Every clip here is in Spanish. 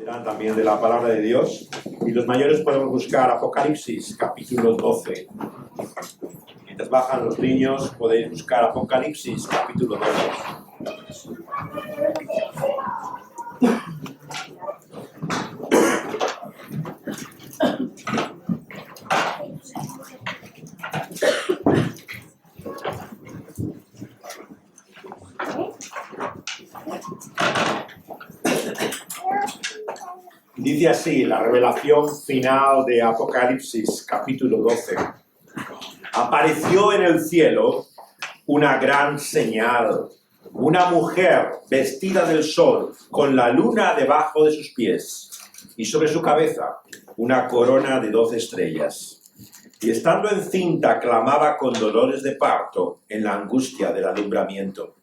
Dirán también de la palabra de Dios, y los mayores podemos buscar Apocalipsis, capítulo 12. Mientras bajan los niños, podéis buscar Apocalipsis, capítulo 12. Dice así la revelación final de Apocalipsis, capítulo 12. Apareció en el cielo una gran señal, una mujer vestida del sol, con la luna debajo de sus pies, y sobre su cabeza una corona de 12 estrellas. Y estando encinta, clamaba con dolores de parto en la angustia del alumbramiento.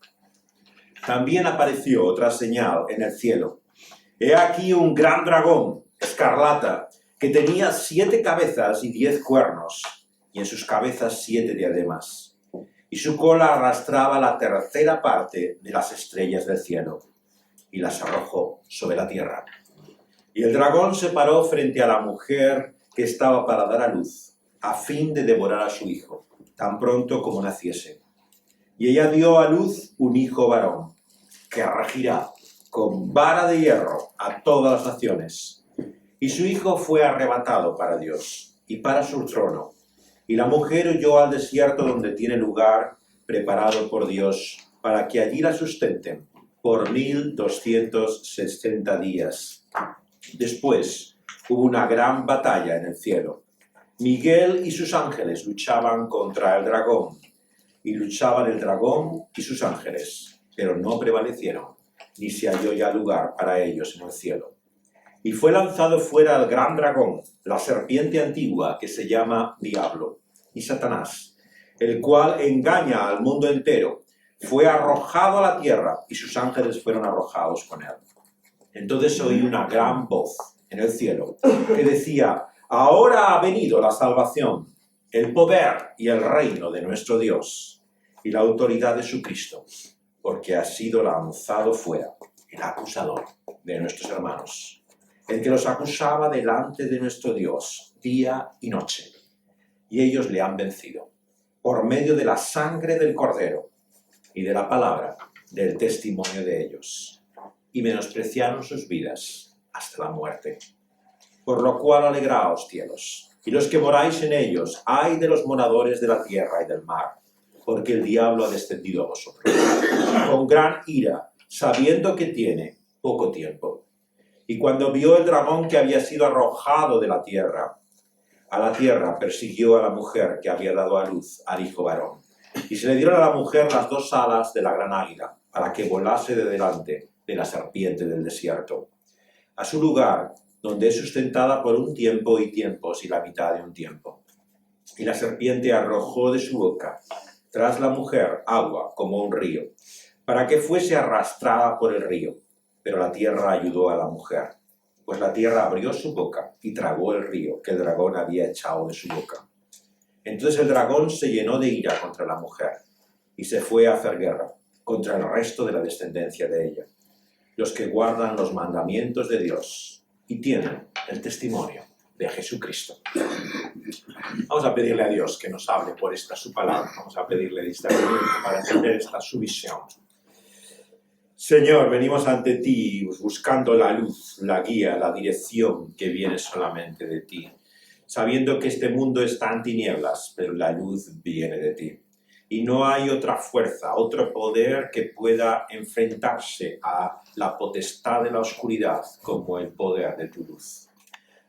También apareció otra señal en el cielo. He aquí un gran dragón, escarlata, que tenía 7 cabezas y 10 cuernos, y en sus cabezas 7 diademas. Y su cola arrastraba la tercera parte de las estrellas del cielo, y las arrojó sobre la tierra. Y el dragón se paró frente a la mujer que estaba para dar a luz, a fin de devorar a su hijo, tan pronto como naciese. Y ella dio a luz un hijo varón, que regirá con vara de hierro a todas las naciones. Y su hijo fue arrebatado para Dios y para su trono. Y la mujer huyó al desierto, donde tiene lugar preparado por Dios, para que allí la sustenten por 1260 días. Después hubo una gran batalla en el cielo. Miguel y sus ángeles luchaban contra el dragón, y luchaban el dragón y sus ángeles, pero no prevalecieron, ni se halló ya lugar para ellos en el cielo. Y fue lanzado fuera el gran dragón, la serpiente antigua, que se llama Diablo y Satanás, el cual engaña al mundo entero. Fue arrojado a la tierra, y sus ángeles fueron arrojados con él. Entonces oí una gran voz en el cielo, que decía: ahora ha venido la salvación, el poder y el reino de nuestro Dios, y la autoridad de su Cristo, porque ha sido lanzado fuera el acusador de nuestros hermanos, el que los acusaba delante de nuestro Dios día y noche. Y ellos le han vencido, por medio de la sangre del Cordero y de la palabra del testimonio de ellos, y menospreciaron sus vidas hasta la muerte. Por lo cual alegraos, cielos, y los que moráis en ellos, ay de los moradores de la tierra y del mar, porque el diablo ha descendido a vosotros, con gran ira, sabiendo que tiene poco tiempo. Y cuando vio el dragón que había sido arrojado de la tierra, a la tierra persiguió a la mujer que había dado a luz al hijo varón. Y se le dieron a la mujer las 2 alas de la gran águila, para que volase de delante de la serpiente del desierto, a su lugar, donde es sustentada por un tiempo y tiempos y la mitad de un tiempo. Y la serpiente arrojó de su boca tras la mujer agua como un río, para que fuese arrastrada por el río. Pero la tierra ayudó a la mujer, pues la tierra abrió su boca y tragó el río que el dragón había echado de su boca. Entonces el dragón se llenó de ira contra la mujer, y se fue a hacer guerra contra el resto de la descendencia de ella, los que guardan los mandamientos de Dios y tienen el testimonio de Jesucristo. Vamos a pedirle a Dios que nos hable por esta su palabra. Vamos a pedirle discernimiento para entender esta su visión. Señor, venimos ante ti buscando la luz, la guía, la dirección que viene solamente de ti, sabiendo que este mundo está en tinieblas, pero la luz viene de ti. Y no hay otra fuerza, otro poder que pueda enfrentarse a la potestad de la oscuridad como el poder de tu luz.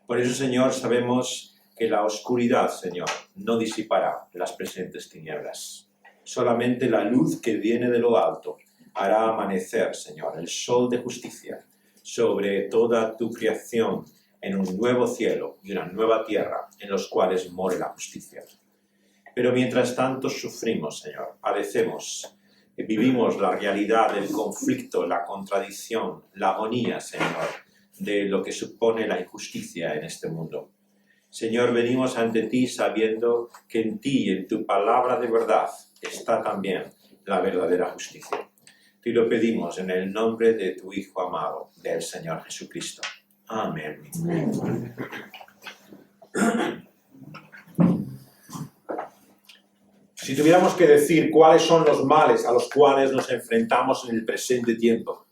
Por eso, Señor, sabemos que la oscuridad, Señor, no disipará las presentes tinieblas. Solamente la luz que viene de lo alto hará amanecer, Señor, el sol de justicia sobre toda tu creación en un nuevo cielo y una nueva tierra en los cuales more la justicia. Pero mientras tanto sufrimos, Señor, padecemos, vivimos la realidad del conflicto, la contradicción, la agonía, Señor, de lo que supone la injusticia en este mundo. Señor, venimos ante ti sabiendo que en ti y en tu palabra de verdad está también la verdadera justicia. Te lo pedimos en el nombre de tu Hijo amado, del Señor Jesucristo. Amén. Si tuviéramos que decir cuáles son los males a los cuales nos enfrentamos en el presente tiempo,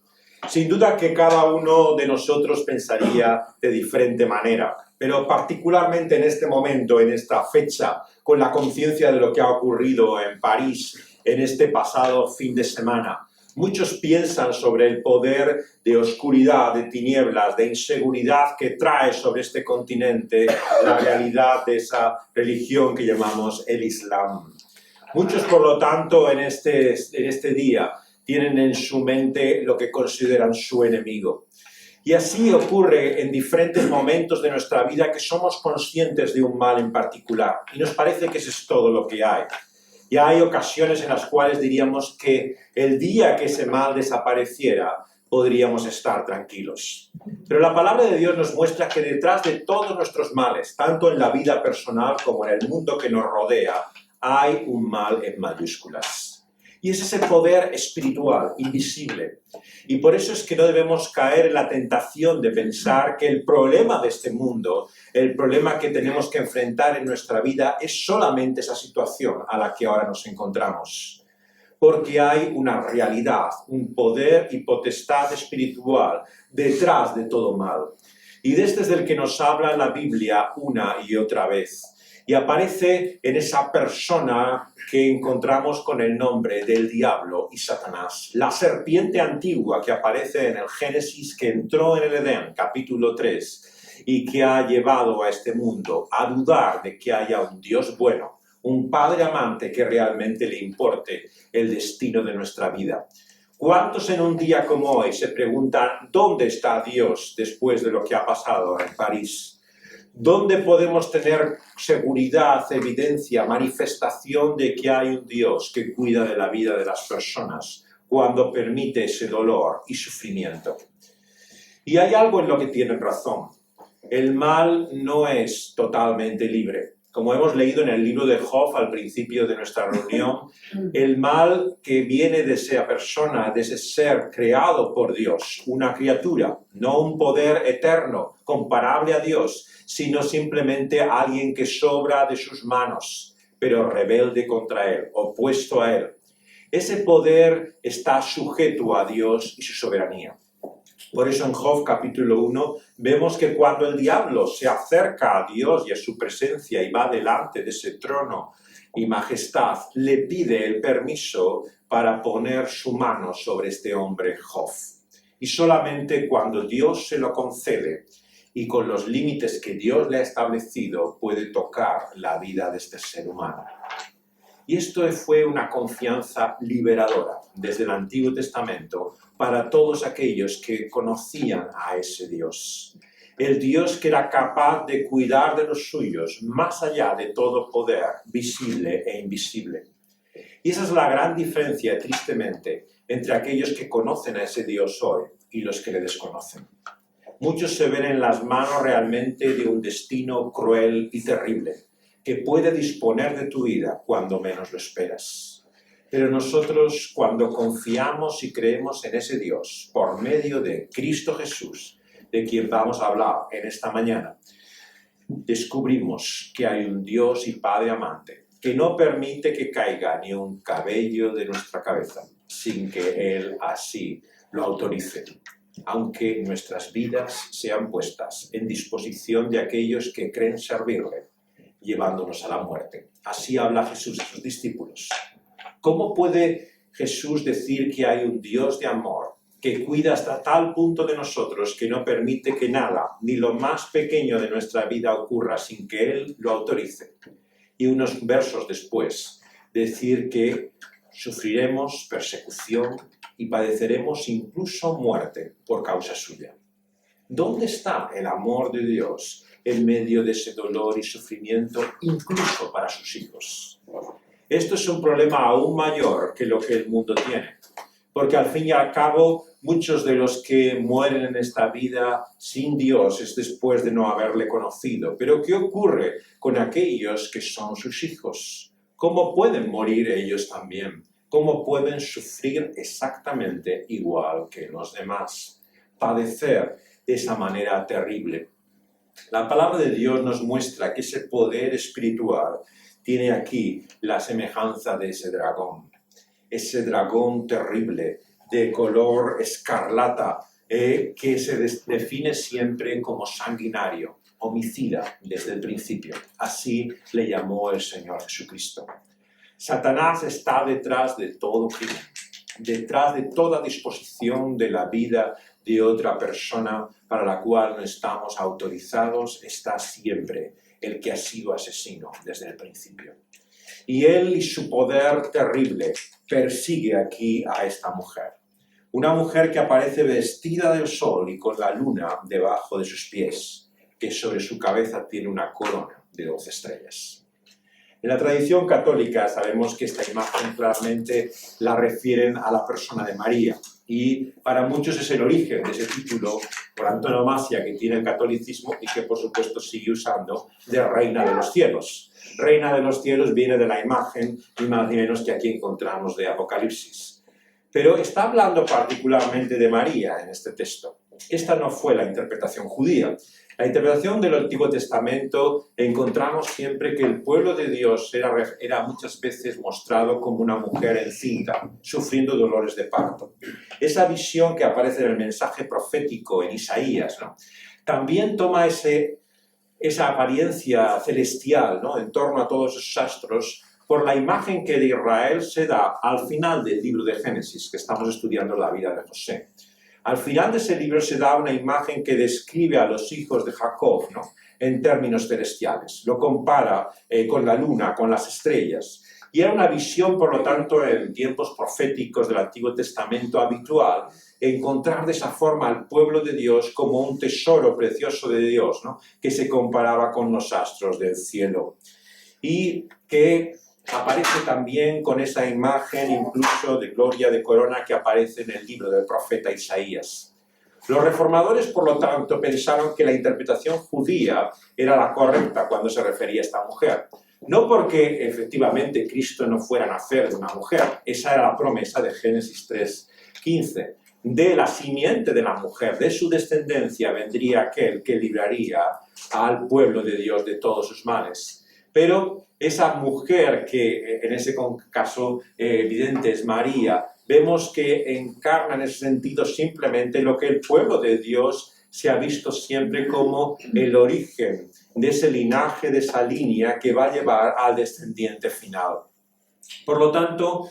sin duda que cada uno de nosotros pensaría de diferente manera, pero particularmente en este momento, en esta fecha, con la conciencia de lo que ha ocurrido en París en este pasado fin de semana, muchos piensan sobre el poder de oscuridad, de tinieblas, de inseguridad que trae sobre este continente la realidad de esa religión que llamamos el Islam. Muchos, por lo tanto, en este día tienen en su mente lo que consideran su enemigo. Y así ocurre en diferentes momentos de nuestra vida que somos conscientes de un mal en particular y nos parece que eso es todo lo que hay. Y hay ocasiones en las cuales diríamos que el día que ese mal desapareciera podríamos estar tranquilos. Pero la palabra de Dios nos muestra que detrás de todos nuestros males, tanto en la vida personal como en el mundo que nos rodea, hay un mal en mayúsculas. Y es ese poder espiritual, invisible. Y por eso es que no debemos caer en la tentación de pensar que el problema de este mundo, el problema que tenemos que enfrentar en nuestra vida, es solamente esa situación a la que ahora nos encontramos. Porque hay una realidad, un poder y potestad espiritual detrás de todo mal. Y este es del que nos habla la Biblia una y otra vez. Y aparece en esa persona que encontramos con el nombre del diablo y Satanás. La serpiente antigua que aparece en el Génesis, que entró en el Edén, capítulo 3, y que ha llevado a este mundo a dudar de que haya un Dios bueno, un Padre amante que realmente le importe el destino de nuestra vida. ¿Cuántos en un día como hoy se preguntan dónde está Dios después de lo que ha pasado en París? ¿Dónde podemos tener seguridad, evidencia, manifestación de que hay un Dios que cuida de la vida de las personas cuando permite ese dolor y sufrimiento? Y hay algo en lo que tienen razón. El mal no es totalmente libre. Como hemos leído en el libro de Job al principio de nuestra reunión, el mal que viene de esa persona, de ese ser creado por Dios, una criatura, no un poder eterno comparable a Dios, sino simplemente alguien que sobra de sus manos, pero rebelde contra Él, opuesto a Él. Ese poder está sujeto a Dios y su soberanía. Por eso en Job capítulo 1 vemos que cuando el diablo se acerca a Dios y a su presencia y va delante de ese trono y majestad, le pide el permiso para poner su mano sobre este hombre Job. Y solamente cuando Dios se lo concede y con los límites que Dios le ha establecido puede tocar la vida de este ser humano. Y esto fue una confianza liberadora desde el Antiguo Testamento para todos aquellos que conocían a ese Dios. El Dios que era capaz de cuidar de los suyos más allá de todo poder visible e invisible. Y esa es la gran diferencia, tristemente, entre aquellos que conocen a ese Dios hoy y los que le desconocen. Muchos se ven en las manos realmente de un destino cruel y terrible, que puede disponer de tu vida cuando menos lo esperas. Pero nosotros, cuando confiamos y creemos en ese Dios, por medio de Cristo Jesús, de quien vamos a hablar en esta mañana, descubrimos que hay un Dios y Padre amante, que no permite que caiga ni un cabello de nuestra cabeza, sin que Él así lo autorice, aunque nuestras vidas sean puestas en disposición de aquellos que creen servirle, llevándonos a la muerte. Así habla Jesús a sus discípulos. ¿Cómo puede Jesús decir que hay un Dios de amor que cuida hasta tal punto de nosotros que no permite que nada, ni lo más pequeño de nuestra vida ocurra sin que Él lo autorice? Y unos versos después, decir que sufriremos persecución y padeceremos incluso muerte por causa suya. ¿Dónde está el amor de Dios en medio de ese dolor y sufrimiento, incluso para sus hijos? Esto es un problema aún mayor que lo que el mundo tiene, porque al fin y al cabo muchos de los que mueren en esta vida sin Dios es después de no haberle conocido. Pero ¿qué ocurre con aquellos que son sus hijos? ¿Cómo pueden morir ellos también? ¿Cómo pueden sufrir exactamente igual que los demás? Padecer de esa manera terrible. La palabra de Dios nos muestra que ese poder espiritual tiene aquí la semejanza de ese dragón terrible de color escarlata que se define siempre como sanguinario, homicida desde el principio. Así le llamó el Señor Jesucristo. Satanás está detrás de todo crimen, detrás de toda disposición de la vida de otra persona para la cual no estamos autorizados, está siempre el que ha sido asesino desde el principio. Y él y su poder terrible persigue aquí a esta mujer. Una mujer que aparece vestida del sol y con la luna debajo de sus pies, que sobre su cabeza tiene una corona de 12 estrellas. En la tradición católica sabemos que esta imagen claramente la refieren a la persona de María, y para muchos es el origen de ese título por antonomasia que tiene el catolicismo y que por supuesto sigue usando de Reina de los Cielos. Reina de los Cielos viene de la imagen ni más ni menos que aquí encontramos de Apocalipsis. Pero está hablando particularmente de María en este texto. Esta no fue la interpretación judía. La interpretación del Antiguo Testamento encontramos siempre que el pueblo de Dios era muchas veces mostrado como una mujer encinta, sufriendo dolores de parto. Esa visión que aparece en el mensaje profético en Isaías, ¿no?, también toma esa apariencia celestial, ¿no?, en torno a todos esos astros, por la imagen que de Israel se da al final del libro de Génesis, que estamos estudiando la vida de José. Al final de ese libro se da una imagen que describe a los hijos de Jacob, ¿no?, en términos celestiales. Lo compara con la luna, con las estrellas. Y era una visión, por lo tanto, en tiempos proféticos del Antiguo Testamento habitual, encontrar de esa forma al pueblo de Dios como un tesoro precioso de Dios, ¿no?, que se comparaba con los astros del cielo. Y que aparece también con esa imagen incluso de gloria de corona que aparece en el libro del profeta Isaías. Los reformadores, por lo tanto, pensaron que la interpretación judía era la correcta cuando se refería a esta mujer. No porque efectivamente Cristo no fuera a nacer de una mujer, esa era la promesa de Génesis 3:15. De la simiente de la mujer, de su descendencia, vendría aquel que libraría al pueblo de Dios de todos sus males. Pero esa mujer, que en ese caso evidente es María, vemos que encarna en ese sentido simplemente lo que el pueblo de Dios se ha visto siempre como el origen de ese linaje, de esa línea que va a llevar al descendiente final. Por lo tanto,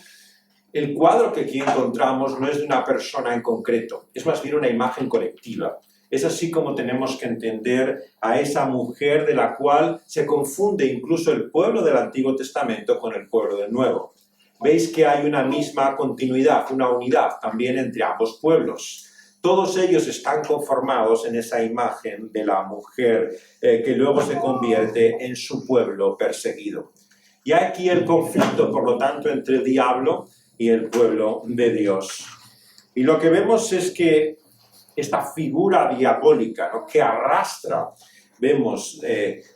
el cuadro que aquí encontramos no es de una persona en concreto, es más bien una imagen colectiva. Es así como tenemos que entender a esa mujer de la cual se confunde incluso el pueblo del Antiguo Testamento con el pueblo del Nuevo. Veis que hay una misma continuidad, una unidad también entre ambos pueblos. Todos ellos están conformados en esa imagen de la mujer que luego se convierte en su pueblo perseguido. Y aquí el conflicto, por lo tanto, entre el diablo y el pueblo de Dios. Y lo que vemos es que esta figura diabólica, ¿no?, que arrastra, vemos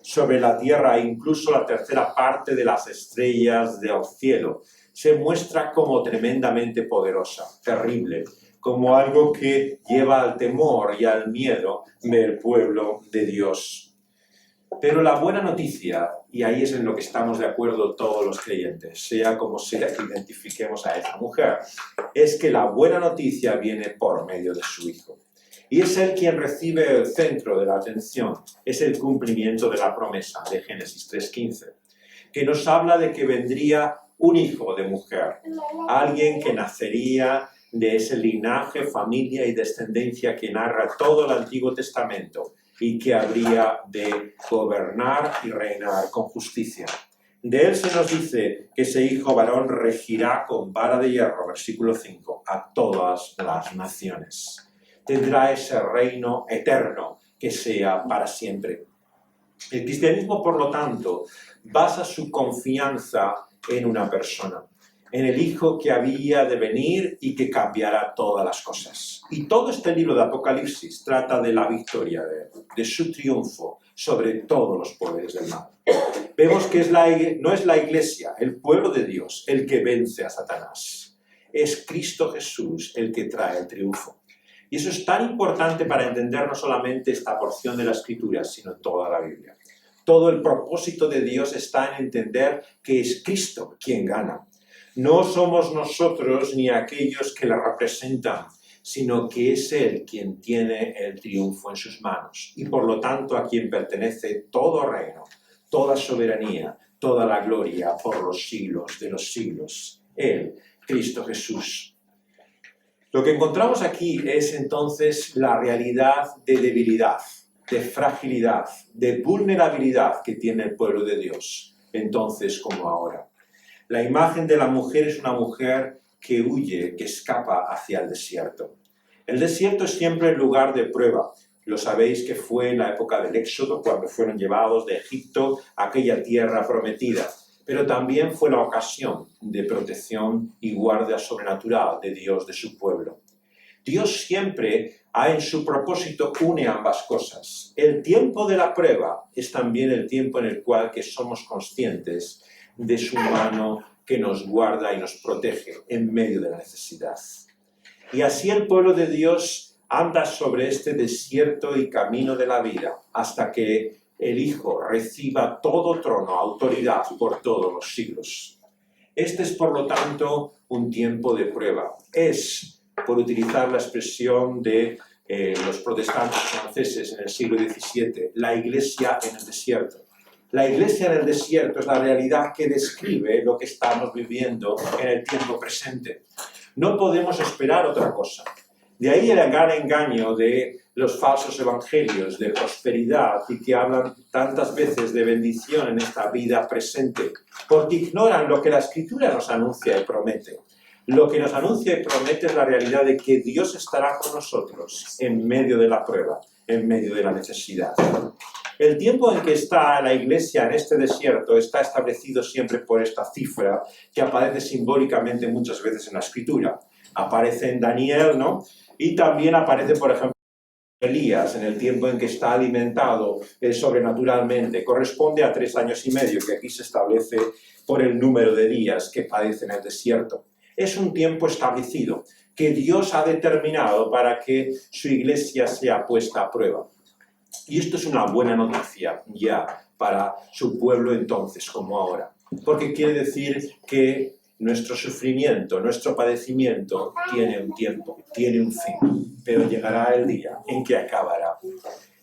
sobre la tierra incluso la tercera parte de las estrellas del cielo, se muestra como tremendamente poderosa, terrible, como algo que lleva al temor y al miedo del pueblo de Dios. Pero la buena noticia, y ahí es en lo que estamos de acuerdo todos los creyentes, sea como sea que identifiquemos a esa mujer, es que la buena noticia viene por medio de su Hijo. Y es Él quien recibe el centro de la atención, es el cumplimiento de la promesa de Génesis 3:15, que nos habla de que vendría un hijo de mujer, alguien que nacería de ese linaje, familia y descendencia que narra todo el Antiguo Testamento y que habría de gobernar y reinar con justicia. De él se nos dice que ese hijo varón regirá con vara de hierro, versículo 5, a todas las naciones. Tendrá ese reino eterno que sea para siempre. El cristianismo, por lo tanto, basa su confianza en una persona, en el Hijo que había de venir y que cambiará todas las cosas. Y todo este libro de Apocalipsis trata de la victoria de su triunfo sobre todos los poderes del mal. Vemos que no es la Iglesia, el pueblo de Dios, el que vence a Satanás. Es Cristo Jesús el que trae el triunfo. Y eso es tan importante para entender no solamente esta porción de la Escritura, sino toda la Biblia. Todo el propósito de Dios está en entender que es Cristo quien gana. No somos nosotros ni aquellos que le representan, sino que es Él quien tiene el triunfo en sus manos. Y por lo tanto a quien pertenece todo reino, toda soberanía, toda la gloria por los siglos de los siglos. Él, Cristo Jesús. Lo que encontramos aquí es entonces la realidad de debilidad, de fragilidad, de vulnerabilidad que tiene el pueblo de Dios, entonces como ahora. La imagen de la mujer es una mujer que huye, que escapa hacia el desierto. El desierto es siempre el lugar de prueba. Lo sabéis que fue en la época del Éxodo, cuando fueron llevados de Egipto a aquella tierra prometida. Pero también fue la ocasión de protección y guardia sobrenatural de Dios, de su pueblo. Dios siempre en su propósito une ambas cosas. El tiempo de la prueba es también el tiempo en el cual que somos conscientes de su mano que nos guarda y nos protege en medio de la necesidad. Y así el pueblo de Dios anda sobre este desierto y camino de la vida hasta que el Hijo reciba todo trono, autoridad por todos los siglos. Este es, por lo tanto, un tiempo de prueba. Es, por utilizar la expresión de los protestantes franceses en el siglo XVII, la iglesia en el desierto. La iglesia en el desierto es la realidad que describe lo que estamos viviendo en el tiempo presente. No podemos esperar otra cosa. De ahí el gran engaño de los falsos evangelios de prosperidad y que hablan tantas veces de bendición en esta vida presente, porque ignoran lo que la Escritura nos anuncia y promete. Lo que nos anuncia y promete es la realidad de que Dios estará con nosotros en medio de la prueba, en medio de la necesidad. El tiempo en que está la iglesia en este desierto está establecido siempre por esta cifra que aparece simbólicamente muchas veces en la Escritura. Aparece en Daniel, ¿no? Y también aparece, por ejemplo, Elías, en el tiempo en que está alimentado sobrenaturalmente. Corresponde a 3 años y medio, que aquí se establece por el número de días que padece en el desierto. Es un tiempo establecido que Dios ha determinado para que su iglesia sea puesta a prueba. Y esto es una buena noticia ya para su pueblo entonces, como ahora. Porque quiere decir que nuestro sufrimiento, nuestro padecimiento tiene un tiempo, tiene un fin, pero llegará el día en que acabará.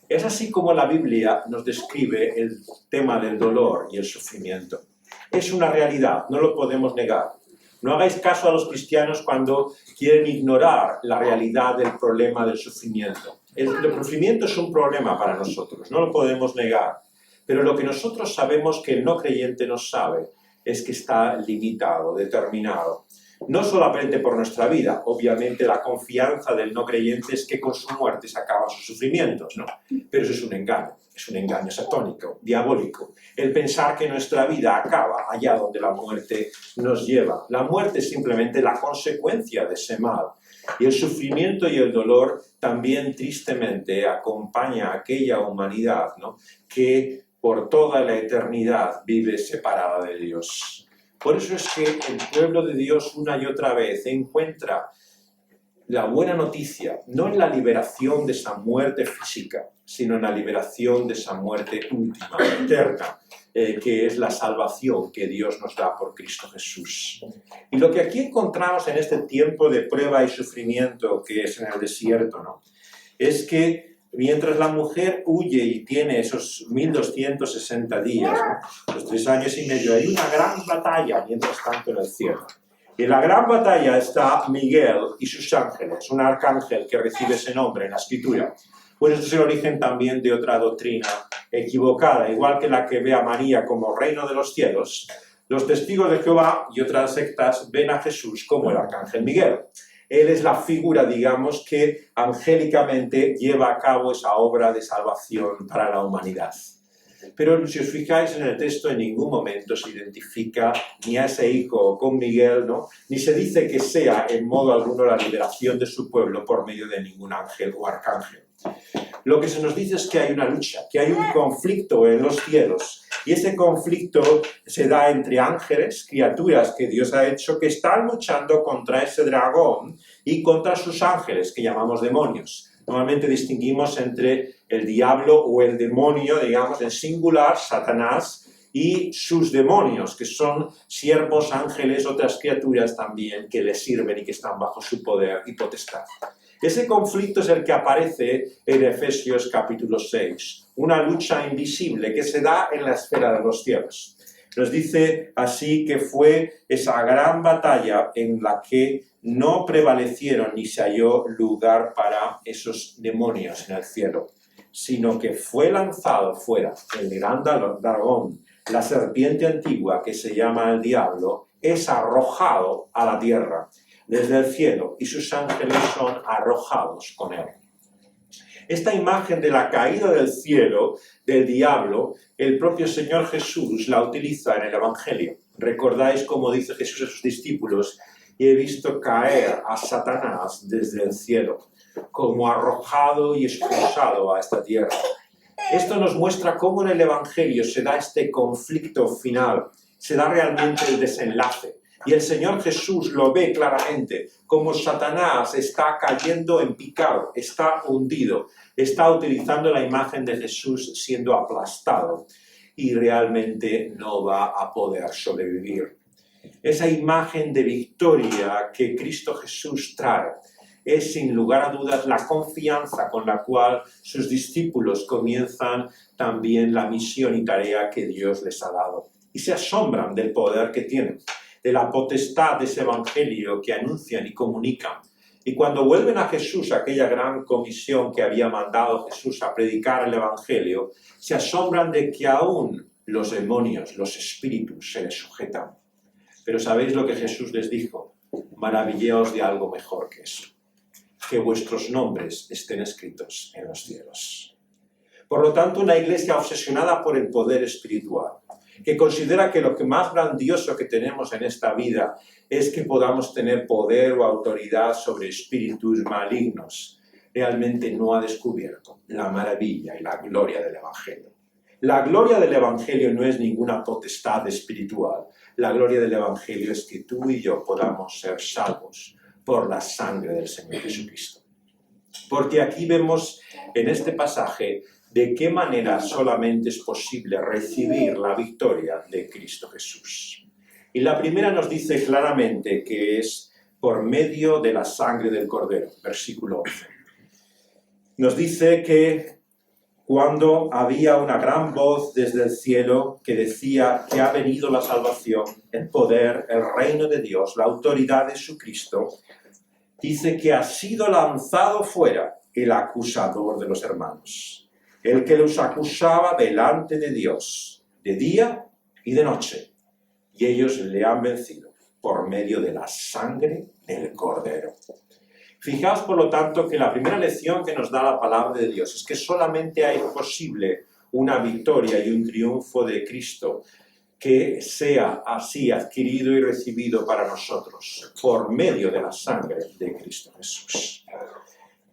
Es así como la Biblia nos describe el tema del dolor y el sufrimiento. Es una realidad, no lo podemos negar. No hagáis caso a los cristianos cuando quieren ignorar la realidad del problema del sufrimiento. El sufrimiento es un problema para nosotros, no lo podemos negar. Pero lo que nosotros sabemos que el no creyente no sabe es que está limitado, determinado. No solamente por nuestra vida, obviamente la confianza del no creyente es que con su muerte se acaban sus sufrimientos, no. Pero eso es un engaño satánico, diabólico. El pensar que nuestra vida acaba allá donde la muerte nos lleva. La muerte es simplemente la consecuencia de ese mal. Y el sufrimiento y el dolor también tristemente acompaña a aquella humanidad, ¿no?, que por toda la eternidad vive separada de Dios. Por eso es que el pueblo de Dios una y otra vez encuentra la buena noticia, no en la liberación de esa muerte física, sino en la liberación de esa muerte última, eterna, que es la salvación que Dios nos da por Cristo Jesús. Y lo que aquí encontramos en este tiempo de prueba y sufrimiento que es en el desierto, ¿no?, es que mientras la mujer huye y tiene esos 1260 días, ¿no?, los 3 años y medio, hay una gran batalla mientras tanto en el cielo. Y en la gran batalla está Miguel y sus ángeles, un arcángel que recibe ese nombre en la Escritura. Pues esto es el origen también de otra doctrina equivocada, igual que la que ve a María como reino de los cielos. Los testigos de Jehová y otras sectas ven a Jesús como el arcángel Miguel. Él es la figura, digamos, que angélicamente lleva a cabo esa obra de salvación para la humanidad. Pero si os fijáis en el texto, en ningún momento se identifica ni a ese hijo con Miguel, ¿no? Ni se dice que sea en modo alguno la liberación de su pueblo por medio de ningún ángel o arcángel. Lo que se nos dice es que hay una lucha, que hay un conflicto en los cielos, y ese conflicto se da entre ángeles, criaturas que Dios ha hecho, que están luchando contra ese dragón y contra sus ángeles, que llamamos demonios. Normalmente distinguimos entre el diablo o el demonio, digamos, en singular, Satanás, y sus demonios, que son siervos, ángeles, otras criaturas también que le sirven y que están bajo su poder y potestad. Ese conflicto es el que aparece en Efesios capítulo 6, una lucha invisible que se da en la esfera de los cielos. Nos dice así que fue esa gran batalla en la que no prevalecieron ni se halló lugar para esos demonios en el cielo, sino que fue lanzado fuera el gran dragón, la serpiente antigua que se llama el diablo, es arrojado a la tierra desde el cielo y sus ángeles son arrojados con él. Esta imagen de la caída del cielo, del diablo, el propio Señor Jesús la utiliza en el Evangelio. Recordáis cómo dice Jesús a sus discípulos: y he visto caer a Satanás desde el cielo, como arrojado y expulsado a esta tierra. Esto nos muestra cómo en el Evangelio se da este conflicto final, se da realmente el desenlace. Y el Señor Jesús lo ve claramente, como Satanás está cayendo en picado, está hundido, está utilizando la imagen de Jesús siendo aplastado y realmente no va a poder sobrevivir. Esa imagen de victoria que Cristo Jesús trae es sin lugar a dudas la confianza con la cual sus discípulos comienzan también la misión y tarea que Dios les ha dado. Y se asombran del poder que tienen, de la potestad de ese evangelio que anuncian y comunican. Y cuando vuelven a Jesús, aquella gran comisión que había mandado Jesús a predicar el evangelio, se asombran de que aún los demonios, los espíritus se les sujetan. Pero ¿sabéis lo que Jesús les dijo? Maravillaos de algo mejor que eso, que vuestros nombres estén escritos en los cielos. Por lo tanto, una iglesia obsesionada por el poder espiritual, que considera que lo que más grandioso que tenemos en esta vida es que podamos tener poder o autoridad sobre espíritus malignos, realmente no ha descubierto la maravilla y la gloria del Evangelio. La gloria del Evangelio no es ninguna potestad espiritual. La gloria del Evangelio es que tú y yo podamos ser salvos por la sangre del Señor Jesucristo. Porque aquí vemos en este pasaje de qué manera solamente es posible recibir la victoria de Cristo Jesús. Y la primera nos dice claramente que es por medio de la sangre del Cordero, versículo 11. Nos dice que cuando había una gran voz desde el cielo que decía que ha venido la salvación, el poder, el reino de Dios, la autoridad de su Cristo, dice que ha sido lanzado fuera el acusador de los hermanos, el que los acusaba delante de Dios, de día y de noche, y ellos le han vencido por medio de la sangre del Cordero. Fijaos, por lo tanto, que la primera lección que nos da la palabra de Dios es que solamente hay posible una victoria y un triunfo de Cristo que sea así adquirido y recibido para nosotros por medio de la sangre de Cristo Jesús.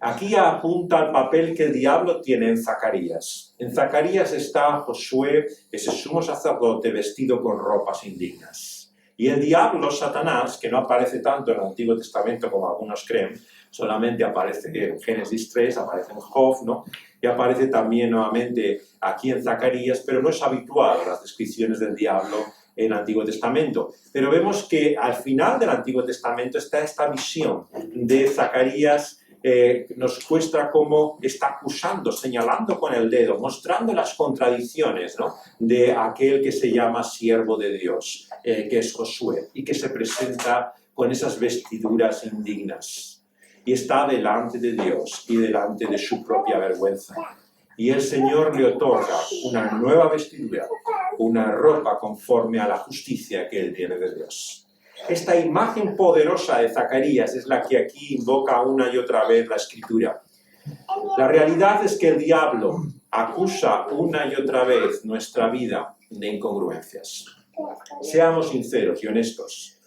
Aquí apunta al papel que el diablo tiene en Zacarías. En Zacarías está Josué, ese sumo sacerdote vestido con ropas indignas. Y el diablo, Satanás, que no aparece tanto en el Antiguo Testamento como algunos creen, solamente aparece en Génesis 3, aparece en Job, ¿no? Y aparece también nuevamente aquí en Zacarías, pero no es habitual las descripciones del diablo en el Antiguo Testamento. Pero vemos que al final del Antiguo Testamento está esta visión de Zacarías. Nos muestra cómo está acusando, señalando con el dedo, mostrando las contradicciones, ¿no?, de aquel que se llama siervo de Dios, que es Josué, y que se presenta con esas vestiduras indignas. Y está delante de Dios y delante de su propia vergüenza. Y el Señor le otorga una nueva vestidura, una ropa conforme a la justicia que él tiene de Dios. Esta imagen poderosa de Zacarías es la que aquí invoca una y otra vez la Escritura. La realidad es que el diablo acusa una y otra vez nuestra vida de incongruencias. Seamos sinceros y honestos.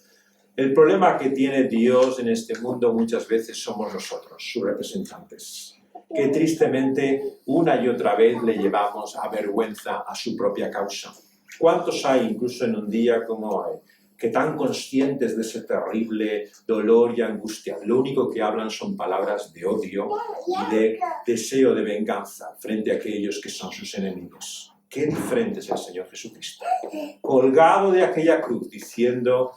El problema que tiene Dios en este mundo muchas veces somos nosotros, sus representantes, que tristemente una y otra vez le llevamos a vergüenza a su propia causa. ¿Cuántos hay, incluso en un día como hoy, que tan conscientes de ese terrible dolor y angustia, lo único que hablan son palabras de odio y de deseo de venganza frente a aquellos que son sus enemigos? Qué diferente es el Señor Jesucristo, colgado de aquella cruz, diciendo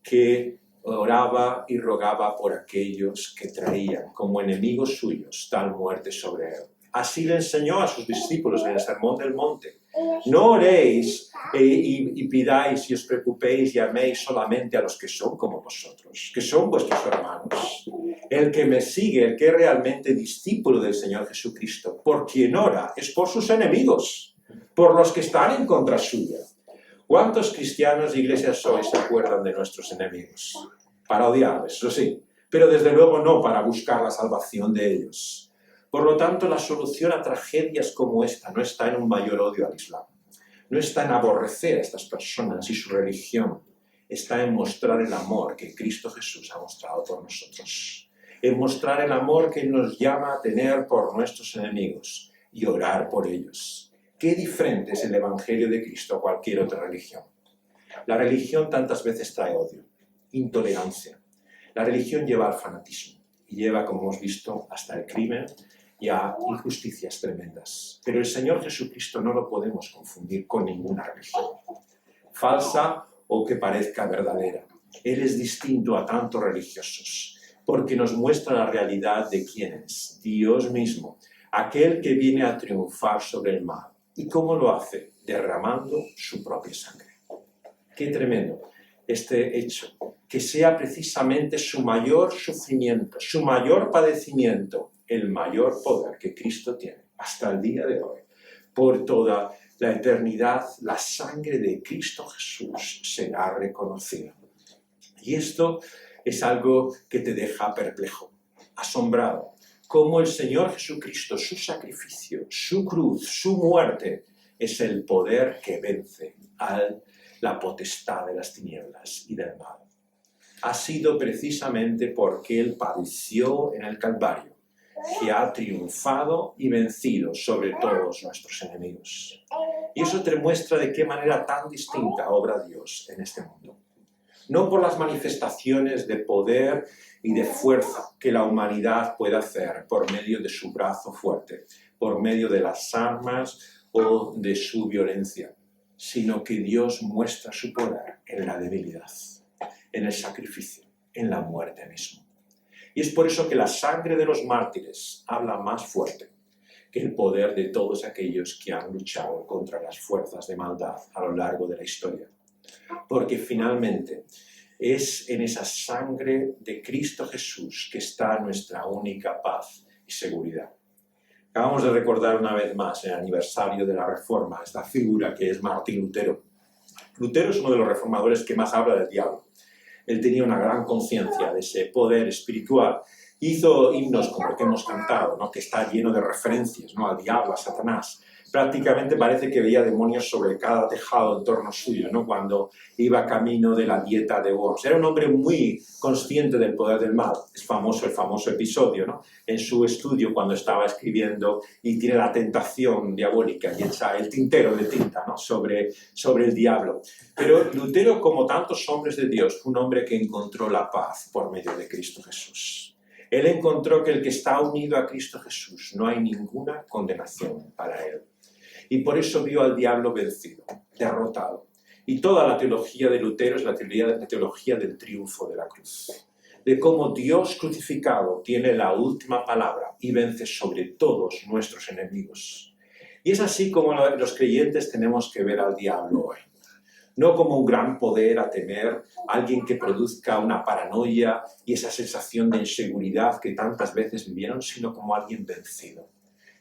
que oraba y rogaba por aquellos que traían como enemigos suyos tal muerte sobre él. Así le enseñó a sus discípulos en el Sermón del Monte. No oréis y pidáis y os preocupéis y améis solamente a los que son como vosotros, que son vuestros hermanos. El que me sigue, el que es realmente discípulo del Señor Jesucristo, por quien ora, es por sus enemigos, por los que están en contra suya. ¿Cuántos cristianos e iglesias hoy se acuerdan de nuestros enemigos? Para odiarles, eso sí, pero desde luego no para buscar la salvación de ellos. Por lo tanto, la solución a tragedias como esta no está en un mayor odio al Islam, no está en aborrecer a estas personas y su religión, está en mostrar el amor que Cristo Jesús ha mostrado por nosotros, en mostrar el amor que nos llama a tener por nuestros enemigos y orar por ellos. Qué diferente es el Evangelio de Cristo a cualquier otra religión. La religión tantas veces trae odio, intolerancia. La religión lleva al fanatismo y lleva, como hemos visto, hasta el crimen y a injusticias tremendas. Pero el Señor Jesucristo no lo podemos confundir con ninguna religión, falsa o que parezca verdadera. Él es distinto a tantos religiosos, porque nos muestra la realidad de quién es, Dios mismo, aquel que viene a triunfar sobre el mal. ¿Y cómo lo hace? Derramando su propia sangre. Qué tremendo este hecho, que sea precisamente su mayor sufrimiento, su mayor padecimiento, el mayor poder que Cristo tiene hasta el día de hoy. Por toda la eternidad, la sangre de Cristo Jesús será reconocida. Y esto es algo que te deja perplejo, asombrado. Cómo el Señor Jesucristo, su sacrificio, su cruz, su muerte, es el poder que vence a la potestad de las tinieblas y del mal. Ha sido precisamente porque Él padeció en el Calvario que ha triunfado y vencido sobre todos nuestros enemigos. Y eso te muestra de qué manera tan distinta obra Dios en este mundo. No por las manifestaciones de poder y de fuerza que la humanidad puede hacer por medio de su brazo fuerte, por medio de las armas o de su violencia, sino que Dios muestra su poder en la debilidad, en el sacrificio, en la muerte misma. Y es por eso que la sangre de los mártires habla más fuerte que el poder de todos aquellos que han luchado contra las fuerzas de maldad a lo largo de la historia. Porque finalmente es en esa sangre de Cristo Jesús que está nuestra única paz y seguridad. Acabamos de recordar una vez más el aniversario de la Reforma, esta figura que es Martín Lutero. Lutero es uno de los reformadores que más habla del diablo. Él tenía una gran conciencia de ese poder espiritual. Hizo himnos como el que hemos cantado, ¿no? Que está lleno de referencias, ¿no? Al diablo, a Satanás. Prácticamente parece que veía demonios sobre cada tejado en torno suyo, ¿no? Cuando iba camino de la dieta de Worms. Era un hombre muy consciente del poder del mal. Es famoso el famoso episodio, ¿no? En su estudio cuando estaba escribiendo y tiene la tentación diabólica y echa el tintero de tinta, ¿no? sobre el diablo. Pero Lutero, como tantos hombres de Dios, fue un hombre que encontró la paz por medio de Cristo Jesús. Él encontró que el que está unido a Cristo Jesús no hay ninguna condenación para él. Y por eso vio al diablo vencido, derrotado. Y toda la teología de Lutero es la teología del triunfo de la cruz. De cómo Dios crucificado tiene la última palabra y vence sobre todos nuestros enemigos. Y es así como los creyentes tenemos que ver al diablo hoy. No como un gran poder a temer, alguien que produzca una paranoia y esa sensación de inseguridad que tantas veces vivieron, sino como alguien vencido.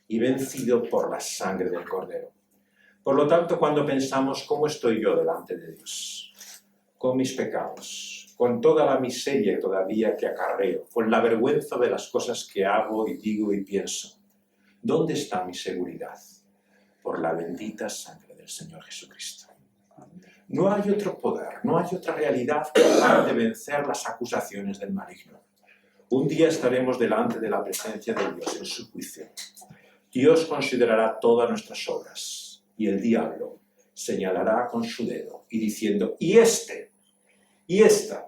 Y vencido por la sangre del Cordero. Por lo tanto, cuando pensamos cómo estoy yo delante de Dios, con mis pecados, con toda la miseria todavía que acarreo, con la vergüenza de las cosas que hago y digo y pienso, ¿dónde está mi seguridad? por la bendita sangre del Señor Jesucristo. No hay otro poder, no hay otra realidad capaz de vencer las acusaciones del maligno. Un día estaremos delante de la presencia de Dios en su juicio. Dios considerará todas nuestras obras y el diablo señalará con su dedo y diciendo, y esta,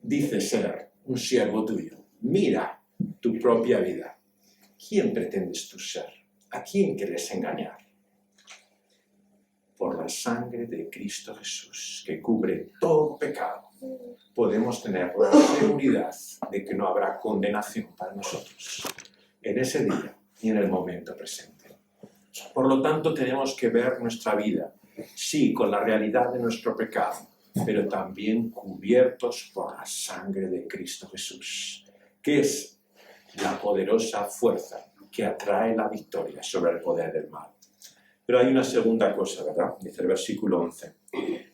dice ser un siervo tuyo. Mira tu propia vida. ¿Quién pretendes tú ser? ¿A quién quieres engañar? Por la sangre de Cristo Jesús, que cubre todo pecado, podemos tener la seguridad de que no habrá condenación para nosotros en ese día y en el momento presente. Por lo tanto, tenemos que ver nuestra vida, sí, con la realidad de nuestro pecado, pero también cubiertos por la sangre de Cristo Jesús, que es la poderosa fuerza que atrae la victoria sobre el poder del mal. Pero hay una segunda cosa, ¿verdad? Dice el versículo 11.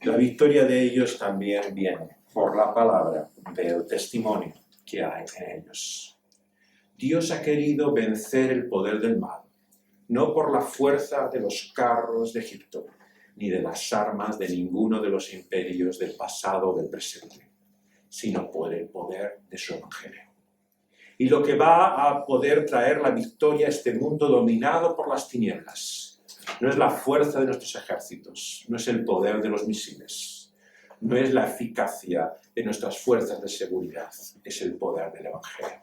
La victoria de ellos también viene por la palabra del testimonio que hay en ellos. Dios ha querido vencer el poder del mal, no por la fuerza de los carros de Egipto, ni de las armas de ninguno de los imperios del pasado o del presente, sino por el poder de su evangelio. Y lo que va a poder traer la victoria a este mundo dominado por las tinieblas no es la fuerza de nuestros ejércitos, no es el poder de los misiles, no es la eficacia de nuestras fuerzas de seguridad, es el poder del evangelio.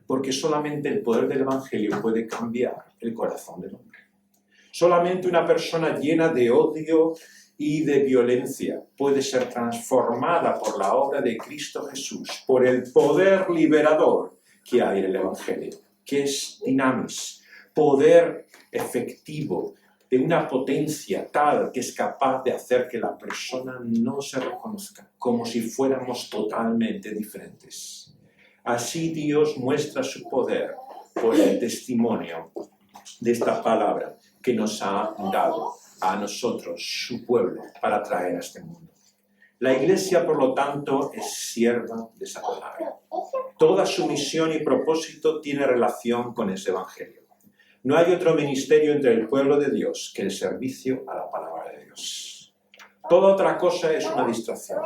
Porque solamente el poder del evangelio puede cambiar el corazón del hombre. Solamente una persona llena de odio y de violencia puede ser transformada por la obra de Cristo Jesús, por el poder liberador que hay en el evangelio, que es dinamis, poder efectivo, de una potencia tal que es capaz de hacer que la persona no se reconozca, como si fuéramos totalmente diferentes. Así Dios muestra su poder por el testimonio de esta palabra que nos ha dado a nosotros, su pueblo, para traer a este mundo. La Iglesia, por lo tanto, es sierva de esa palabra. Toda su misión y propósito tiene relación con ese evangelio. No hay otro ministerio entre el pueblo de Dios que el servicio a la palabra de Dios. Toda otra cosa es una distracción.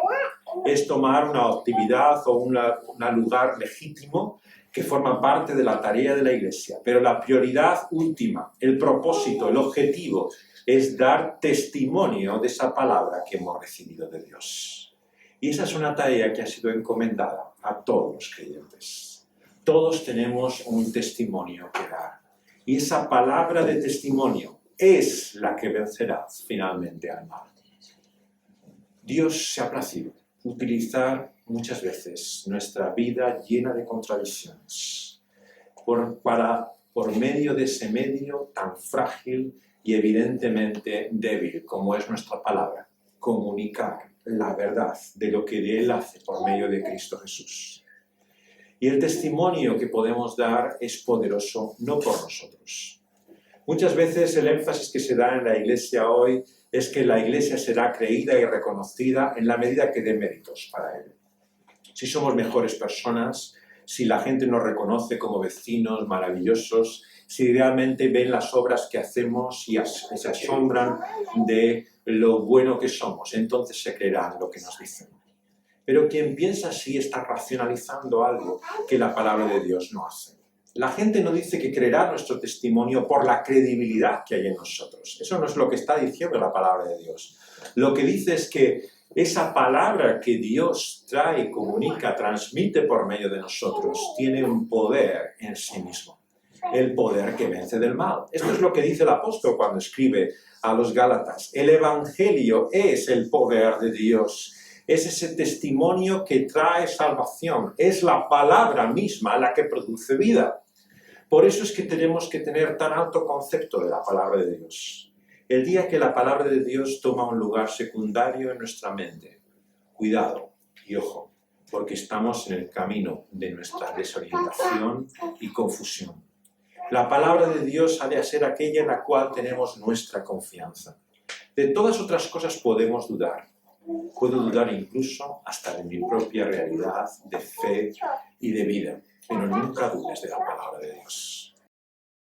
Es tomar una actividad o un lugar legítimo que forma parte de la tarea de la Iglesia. Pero la prioridad última, el propósito, el objetivo, es dar testimonio de esa palabra que hemos recibido de Dios. Y esa es una tarea que ha sido encomendada a todos los creyentes. Todos tenemos un testimonio que dar. Y esa palabra de testimonio es la que vencerá finalmente al mal. Dios se ha placido utilizar muchas veces nuestra vida llena de contradicciones por medio de ese medio tan frágil y evidentemente débil como es nuestra palabra, comunicar la verdad de lo que Él hace por medio de Cristo Jesús. Y el testimonio que podemos dar es poderoso no por nosotros. Muchas veces el énfasis que se da en la Iglesia hoy es que la Iglesia será creída y reconocida en la medida que dé méritos para Él. Si somos mejores personas, si la gente nos reconoce como vecinos maravillosos, si realmente ven las obras que hacemos y se asombran de lo bueno que somos, entonces se creerán lo que nos dicen. Pero quien piensa así está racionalizando algo que la palabra de Dios no hace. La gente no dice que creerá nuestro testimonio por la credibilidad que hay en nosotros. Eso no es lo que está diciendo la palabra de Dios. Lo que dice es que esa palabra que Dios trae, comunica, transmite por medio de nosotros, tiene un poder en sí mismo. El poder que vence del mal. Esto es lo que dice el apóstol cuando escribe a los Gálatas. El evangelio es el poder de Dios. Es ese testimonio que trae salvación. Es la palabra misma la que produce vida. Por eso es que tenemos que tener tan alto concepto de la palabra de Dios. El día que la palabra de Dios toma un lugar secundario en nuestra mente, cuidado y ojo, porque estamos en el camino de nuestra desorientación y confusión. La palabra de Dios ha de ser aquella en la cual tenemos nuestra confianza. De todas otras cosas podemos dudar. Puedo dudar incluso hasta de mi propia realidad de fe y de vida, pero nunca dudes de la palabra de Dios.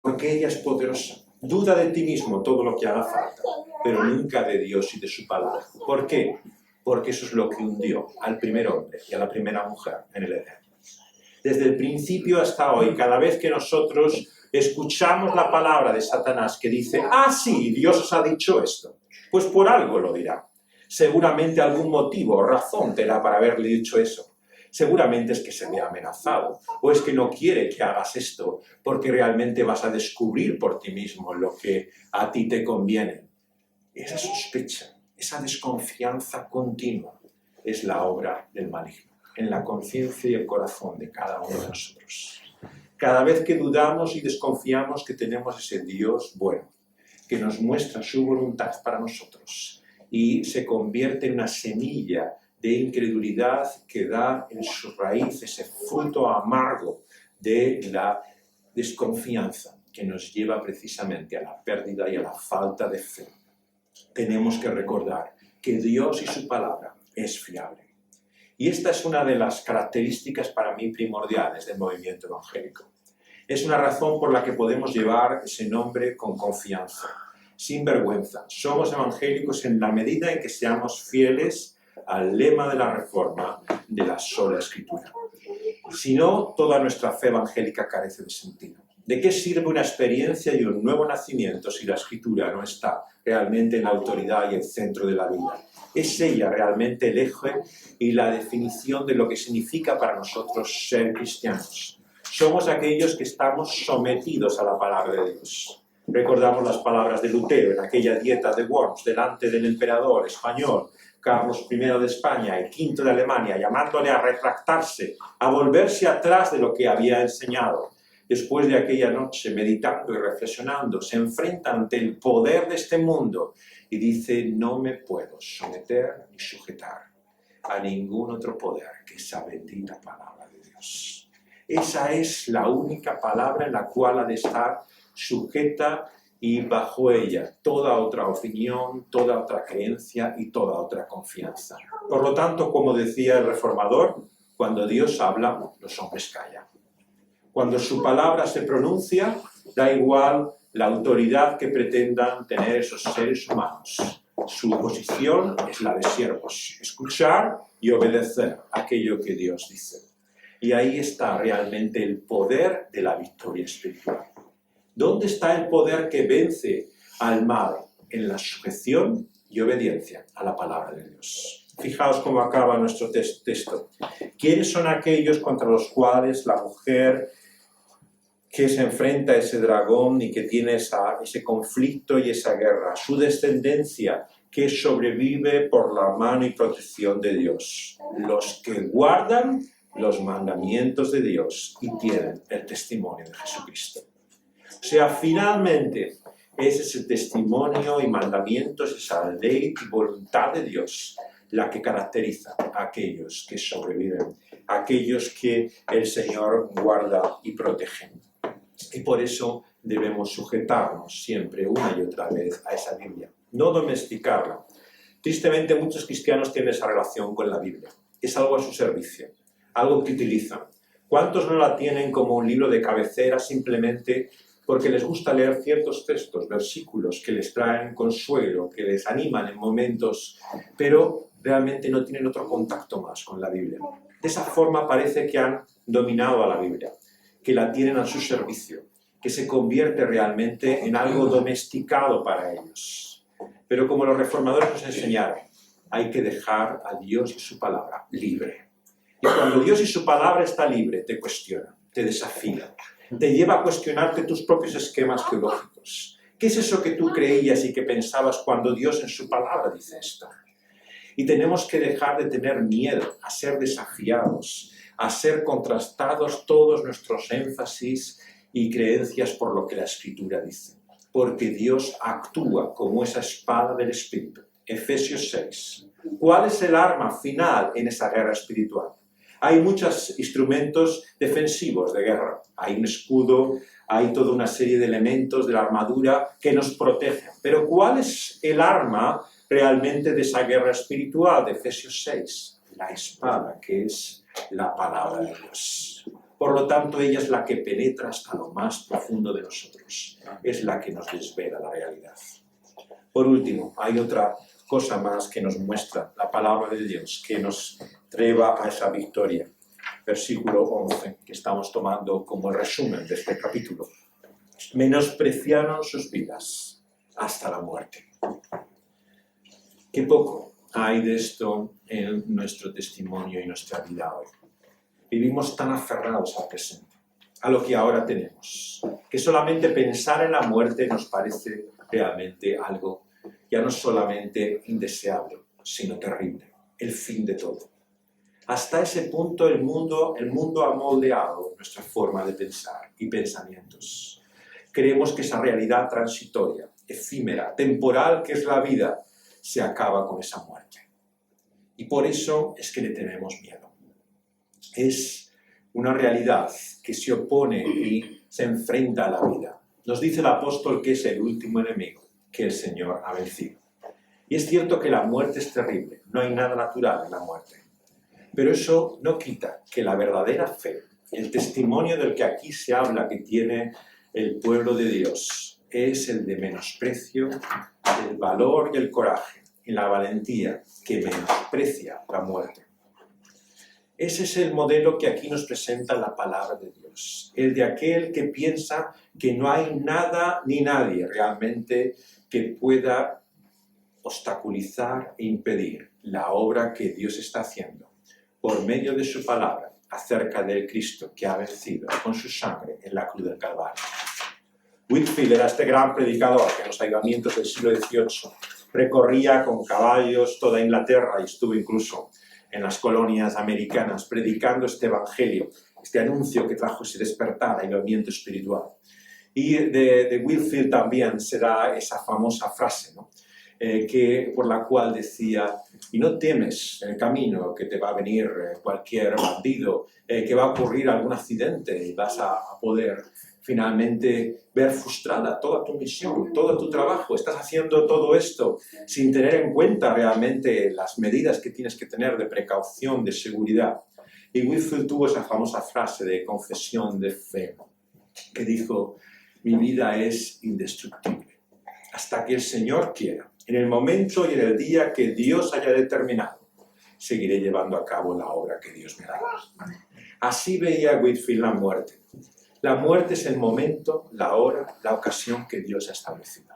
Porque ella es poderosa Duda de ti mismo todo lo que haga falta, pero nunca de Dios y de su palabra. ¿Por qué? Porque eso es lo que hundió al primer hombre y a la primera mujer en el Edén. Desde el principio hasta hoy, cada vez que nosotros escuchamos la palabra de Satanás que dice, ah, sí, Dios os ha dicho esto, pues por algo lo dirá. Seguramente algún motivo o razón tendrá para haberle dicho eso. Seguramente es que se ve amenazado, o es que no quiere que hagas esto, porque realmente vas a descubrir por ti mismo lo que a ti te conviene. Esa sospecha, esa desconfianza continua es la obra del maligno, en la conciencia y el corazón de cada uno de nosotros. Cada vez que dudamos y desconfiamos que tenemos ese Dios bueno, que nos muestra su voluntad para nosotros y se convierte en una semilla de incredulidad que da en su raíz ese fruto amargo de la desconfianza que nos lleva precisamente a la pérdida y a la falta de fe. Tenemos que recordar que Dios y su palabra es fiable. Y esta es una de las características para mí primordiales del movimiento evangélico. Es una razón por la que podemos llevar ese nombre con confianza, sin vergüenza. Somos evangélicos en la medida en que seamos fieles al lema de la Reforma de la sola Escritura. Si no, toda nuestra fe evangélica carece de sentido. ¿De qué sirve una experiencia y un nuevo nacimiento si la Escritura no está realmente en la autoridad y el centro de la vida? Es ella realmente el eje y la definición de lo que significa para nosotros ser cristianos. Somos aquellos que estamos sometidos a la palabra de Dios. Recordamos las palabras de Lutero en aquella dieta de Worms delante del emperador español Carlos I de España y V de Alemania, llamándole a retractarse, a volverse atrás de lo que había enseñado. Después de aquella noche, meditando y reflexionando, se enfrenta ante el poder de este mundo y dice, no me puedo someter ni sujetar a ningún otro poder que esa bendita palabra de Dios. Esa es la única palabra en la cual ha de estar sujeta y bajo ella toda otra opinión, toda otra creencia y toda otra confianza. Por lo tanto, como decía el reformador, cuando Dios habla, los hombres callan. Cuando su palabra se pronuncia, da igual la autoridad que pretendan tener esos seres humanos. Su posición es la de siervos, escuchar y obedecer aquello que Dios dice. Y ahí está realmente el poder de la victoria espiritual. ¿Dónde está el poder que vence al mal? En la sujeción y obediencia a la palabra de Dios. Fijaos cómo acaba nuestro texto. ¿Quiénes son aquellos contra los cuales la mujer que se enfrenta a ese dragón y que tiene ese conflicto y esa guerra? Su descendencia que sobrevive por la mano y protección de Dios. Los que guardan los mandamientos de Dios y tienen el testimonio de Jesucristo. O sea, finalmente es ese testimonio y mandamientos, esa ley y voluntad de Dios la que caracteriza a aquellos que sobreviven, a aquellos que el Señor guarda y protege. Y por eso debemos sujetarnos siempre una y otra vez a esa Biblia, no domesticarla. Tristemente muchos cristianos tienen esa relación con la Biblia. Es algo a su servicio, algo que utilizan. ¿Cuántos no la tienen como un libro de cabecera simplemente porque les gusta leer ciertos textos, versículos que les traen consuelo, que les animan en momentos, pero realmente no tienen otro contacto más con la Biblia? De esa forma parece que han dominado a la Biblia, que la tienen a su servicio, que se convierte realmente en algo domesticado para ellos. Pero como los reformadores nos enseñaron, hay que dejar a Dios y su palabra libre. Y cuando Dios y su palabra está libre, te cuestiona, te desafía, te lleva a cuestionarte tus propios esquemas teológicos. ¿Qué es eso que tú creías y que pensabas cuando Dios en su palabra dice esto? Y tenemos que dejar de tener miedo a ser desafiados, a ser contrastados todos nuestros énfasis y creencias por lo que la Escritura dice. Porque Dios actúa como esa espada del Espíritu. Efesios 6. ¿Cuál es el arma final en esa guerra espiritual? Hay muchos instrumentos defensivos de guerra. Hay un escudo, hay toda una serie de elementos de la armadura que nos protegen. Pero ¿cuál es el arma realmente de esa guerra espiritual de Efesios 6? La espada, que es la palabra de Dios. Por lo tanto, ella es la que penetra hasta lo más profundo de nosotros. Es la que nos desvela la realidad. Por último, hay otra cosa más que nos muestra la palabra de Dios, que nos lleva a esa victoria. Versículo 11, que estamos tomando como el resumen de este capítulo. Menospreciaron sus vidas hasta la muerte. Qué poco hay de esto en nuestro testimonio y nuestra vida hoy. Vivimos tan aferrados al presente, a lo que ahora tenemos, que solamente pensar en la muerte nos parece realmente algo ya no solamente indeseable, sino terrible, el fin de todo. Hasta ese punto el mundo ha moldeado nuestra forma de pensar y pensamientos. Creemos que esa realidad transitoria, efímera, temporal que es la vida, se acaba con esa muerte. Y por eso es que le tenemos miedo. Es una realidad que se opone y se enfrenta a la vida. Nos dice el apóstol que es el último enemigo que el Señor ha vencido. Y es cierto que la muerte es terrible, no hay nada natural en la muerte. Pero eso no quita que la verdadera fe, el testimonio del que aquí se habla que tiene el pueblo de Dios, es el de menosprecio, el valor y el coraje, y la valentía que menosprecia la muerte. Ese es el modelo que aquí nos presenta la palabra de Dios, el de aquel que piensa que no hay nada ni nadie realmente que pueda obstaculizar e impedir la obra que Dios está haciendo por medio de su palabra acerca del Cristo que ha vencido con su sangre en la cruz del Calvario. Whitefield era este gran predicador que en los avivamientos del siglo XVIII recorría con caballos toda Inglaterra y estuvo incluso en las colonias americanas predicando este evangelio, este anuncio que trajo ese despertar, avivamiento espiritual. Y de Whitefield también se da esa famosa frase, ¿no? Por la cual decía: y no temes en el camino que te va a venir cualquier bandido, que va a ocurrir algún accidente y vas a poder finalmente ver frustrada toda tu misión, todo tu trabajo. Estás haciendo todo esto sin tener en cuenta realmente las medidas que tienes que tener de precaución, de seguridad. Y Whitefield tuvo esa famosa frase de confesión de fe, que dijo: mi vida es indestructible, hasta que el Señor quiera. En el momento y en el día que Dios haya determinado, seguiré llevando a cabo la obra que Dios me dará. Así veía Whitefield la muerte. La muerte es el momento, la hora, la ocasión que Dios ha establecido.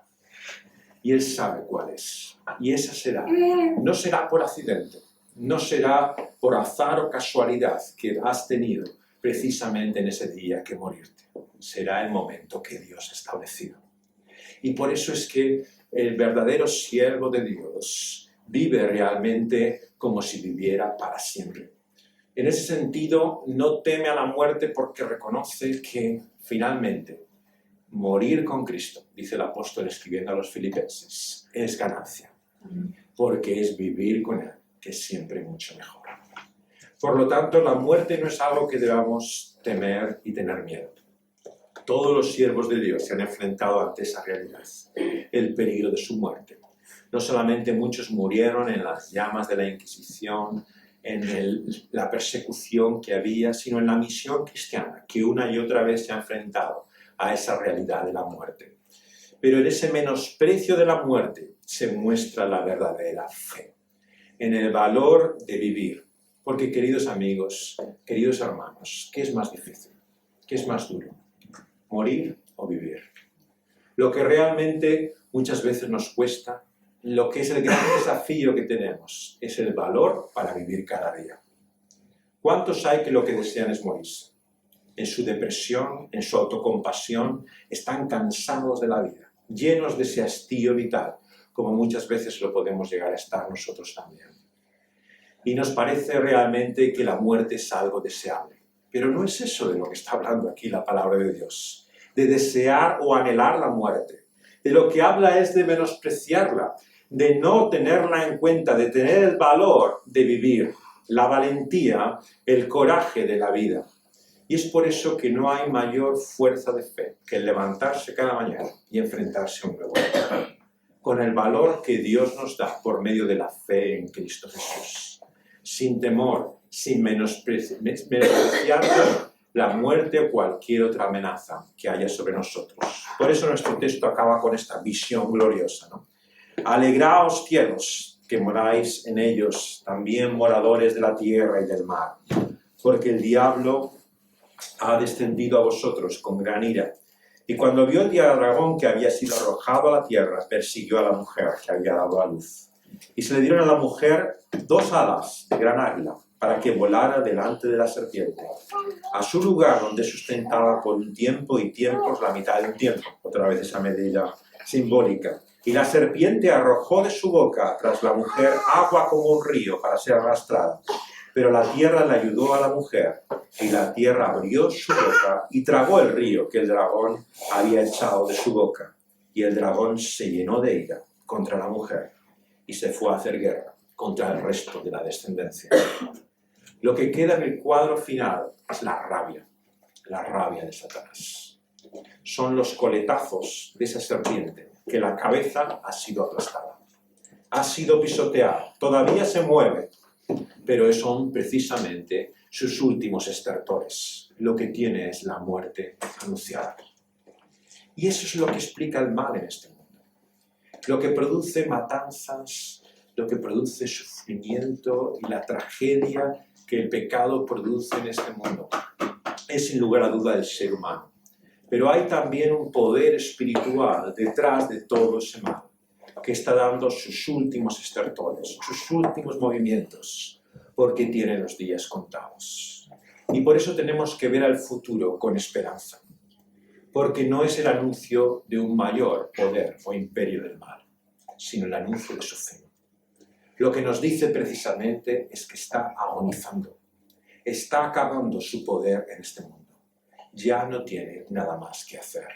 Y Él sabe cuál es. Y esa será. No será por accidente. No será por azar o casualidad que has tenido precisamente en ese día que morirte. Será el momento que Dios ha establecido. Y por eso es que el verdadero siervo de Dios vive realmente como si viviera para siempre. En ese sentido, no teme a la muerte porque reconoce que finalmente morir con Cristo, dice el apóstol escribiendo a los filipenses, es ganancia, porque es vivir con Él, que es siempre mucho mejor. Por lo tanto, la muerte no es algo que debamos temer y tener miedo. Todos los siervos de Dios se han enfrentado ante esa realidad, el peligro de su muerte. No solamente muchos murieron en las llamas de la Inquisición, en la persecución que había, sino en la misión cristiana, que una y otra vez se ha enfrentado a esa realidad de la muerte. Pero en ese menosprecio de la muerte se muestra la verdadera fe, en el valor de vivir. Porque, queridos amigos, queridos hermanos, ¿qué es más difícil? ¿Qué es más duro? ¿Morir o vivir? Lo que realmente muchas veces nos cuesta, lo que es el gran desafío que tenemos, es el valor para vivir cada día. ¿Cuántos hay que lo que desean es morirse? En su depresión, en su autocompasión, están cansados de la vida, llenos de ese hastío vital, como muchas veces lo podemos llegar a estar nosotros también. Y nos parece realmente que la muerte es algo deseable. Pero no es eso de lo que está hablando aquí la palabra de Dios, de desear o anhelar la muerte. De lo que habla es de menospreciarla, de no tenerla en cuenta, de tener el valor de vivir, la valentía, el coraje de la vida. Y es por eso que no hay mayor fuerza de fe que el levantarse cada mañana y enfrentarse a un nuevo día, con el valor que Dios nos da por medio de la fe en Cristo Jesús. Sin temor, sin menospreciar la muerte o cualquier otra amenaza que haya sobre nosotros. Por eso nuestro texto acaba con esta visión gloriosa, ¿no? Alegraos, cielos, que moráis en ellos, también moradores de la tierra y del mar, porque el diablo ha descendido a vosotros con gran ira. Y cuando vio el dragón que había sido arrojado a la tierra, persiguió a la mujer que había dado a luz. Y se le dieron a la mujer 2 alas de gran águila, para que volara delante de la serpiente, a su lugar donde sustentaba por un tiempo y tiempos la mitad de un tiempo. Otra vez esa medida simbólica. Y la serpiente arrojó de su boca tras la mujer agua como un río para ser arrastrada. Pero la tierra le ayudó a la mujer, y la tierra abrió su boca y tragó el río que el dragón había echado de su boca. Y el dragón se llenó de ira contra la mujer y se fue a hacer guerra contra el resto de la descendencia. Lo que queda en el cuadro final es la rabia de Satanás. Son los coletazos de esa serpiente, que la cabeza ha sido aplastada, ha sido pisoteada, todavía se mueve, pero son precisamente sus últimos estertores. Lo que tiene es la muerte anunciada. Y eso es lo que explica el mal en este mundo. Lo que produce matanzas, lo que produce sufrimiento y la tragedia que el pecado produce en este mundo es sin lugar a duda el ser humano. Pero hay también un poder espiritual detrás de todo ese mal, que está dando sus últimos estertores, sus últimos movimientos, porque tiene los días contados. Y por eso tenemos que ver al futuro con esperanza, porque no es el anuncio de un mayor poder o imperio del mal, sino el anuncio de su fin. Lo que nos dice precisamente es que está agonizando, está acabando su poder en este mundo. Ya no tiene nada más que hacer.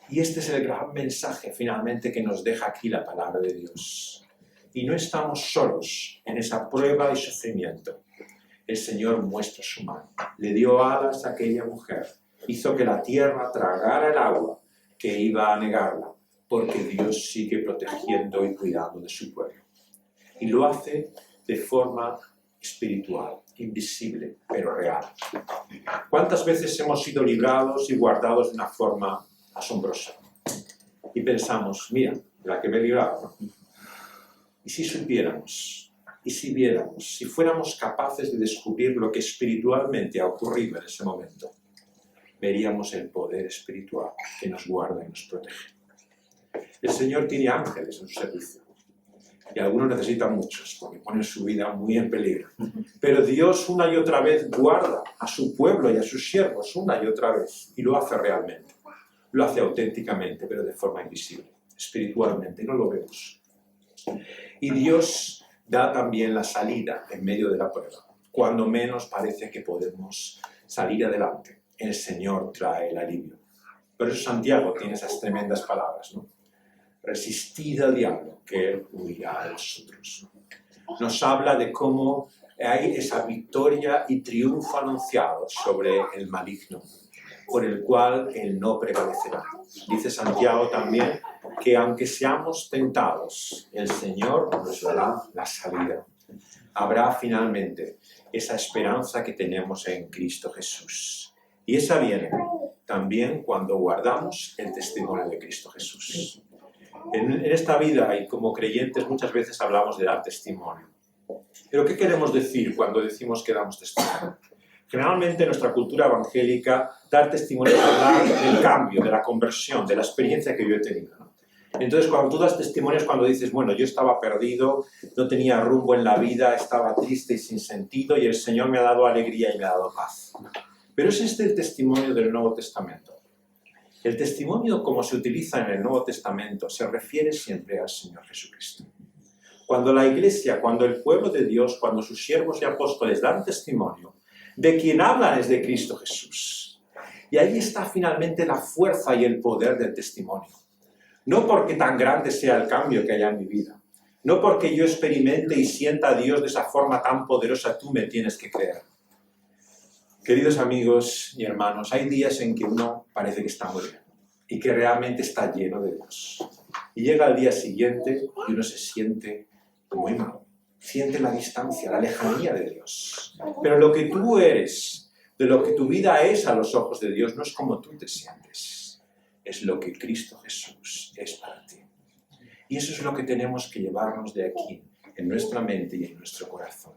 Y este es el gran mensaje finalmente que nos deja aquí la palabra de Dios. Y no estamos solos en esa prueba y sufrimiento. El Señor muestra su mano. Le dio alas a aquella mujer. Hizo que la tierra tragara el agua que iba a negarla, porque Dios sigue protegiendo y cuidando de su pueblo. Y lo hace de forma espiritual, invisible, pero real. ¿Cuántas veces hemos sido librados y guardados de una forma asombrosa? Y pensamos, mira, la que me he librado. ¿Y si supiéramos? ¿Y si viéramos? Si fuéramos capaces de descubrir lo que espiritualmente ha ocurrido en ese momento, veríamos el poder espiritual que nos guarda y nos protege. El Señor tiene ángeles en su servicio. Y algunos necesitan muchos, porque ponen su vida muy en peligro. Pero Dios una y otra vez guarda a su pueblo y a sus siervos una y otra vez. Y lo hace realmente. Lo hace auténticamente, pero de forma invisible, espiritualmente. No lo vemos. Y Dios da también la salida en medio de la prueba. Cuando menos parece que podemos salir adelante, el Señor trae el alivio. Por eso Santiago tiene esas tremendas palabras, ¿no? Resistid al diablo, que él huirá de vosotros. Nos habla de cómo hay esa victoria y triunfo anunciado sobre el maligno, por el cual él no prevalecerá. Dice Santiago también que aunque seamos tentados, el Señor nos dará la salida. Habrá finalmente esa esperanza que tenemos en Cristo Jesús. Y esa viene también cuando guardamos el testimonio de Cristo Jesús. En esta vida y como creyentes muchas veces hablamos de dar testimonio. ¿Pero qué queremos decir cuando decimos que damos testimonio? Generalmente en nuestra cultura evangélica dar testimonio es hablar del cambio, de la conversión, de la experiencia que yo he tenido, ¿no? Entonces cuando tú das testimonio es cuando dices, bueno, yo estaba perdido, no tenía rumbo en la vida, estaba triste y sin sentido y el Señor me ha dado alegría y me ha dado paz. Pero es este el testimonio del Nuevo Testamento. El testimonio como se utiliza en el Nuevo Testamento se refiere siempre al Señor Jesucristo. Cuando la Iglesia, cuando el pueblo de Dios, cuando sus siervos y apóstoles dan testimonio, de quien hablan es de Cristo Jesús. Y ahí está finalmente la fuerza y el poder del testimonio. No porque tan grande sea el cambio que haya en mi vida, no porque yo experimente y sienta a Dios de esa forma tan poderosa, tú me tienes que creer. Queridos amigos y hermanos, hay días en que uno parece que está muy bien y que realmente está lleno de Dios. Y llega el día siguiente y uno se siente muy mal. Siente la distancia, la lejanía de Dios. Pero lo que tú eres de lo que tu vida es a los ojos de Dios, no es como tú te sientes, es lo que Cristo Jesús es para ti. Y eso es lo que tenemos que llevarnos de aquí, en nuestra mente y en nuestro corazón.